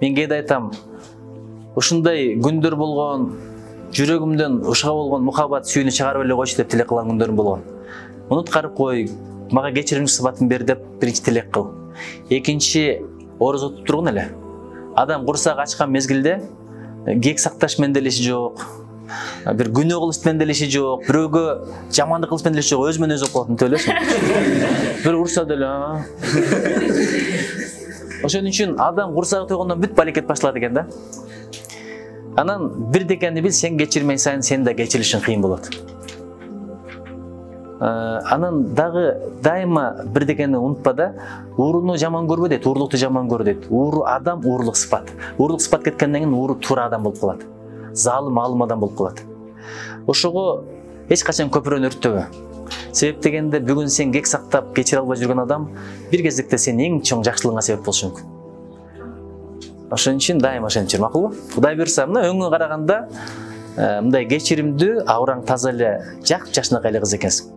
Мен кээде айтам, ушундай күндөр болгон, жүрөгүмдөн ушуга болгон мухаббат сүйүүнү чыгарып эле койчу деп тилек кылган күндөрүм болгон. Унуткарып кой, мага кечирим сыпатын бер деп биринчи тилек кыл. Экинчи, орозо тутуп тургун эле. Адам курсак ачкан мезгилде кек сакташ менделеши жок. Бир күнөө кылыш менделеши жок, бирөөгө жамандык кылыш менделеши жок, өзү менен өзү окуп калат элесиң. Бир урса деле. Ошон үчүн адам курсагы тойгондон бүт балекет башталат экен да. Анан бирдекени бил, сен кечирмей сайын сен да кечиришиң кыйын болот. Анан дагы дайыма бирдекени унутпа да, ууруну жаман көрбө дейт, уурлукту жаман көр дейт. Ууру адам, уурлук сыпат. Уурлук сыпат кеткенден кийин ууру туура адам болуп калат. Залым, алым адам болуп калат. Ошого эч качан көпүрөнү өрттөбө. Себеп дегенде бүгүн сен кек сактап кечире албай жүргөн адам бир кезекте сен эң чоң жакшылыгыңа себеп болушу мүмкүн. Ошон үчүн дайыма ошентип жүр, макулбу? Кудай буйрса, мына өңгө караганда мындай кечиримдүү, аураң таза эле, жакшынакай эле кыз экенсиң.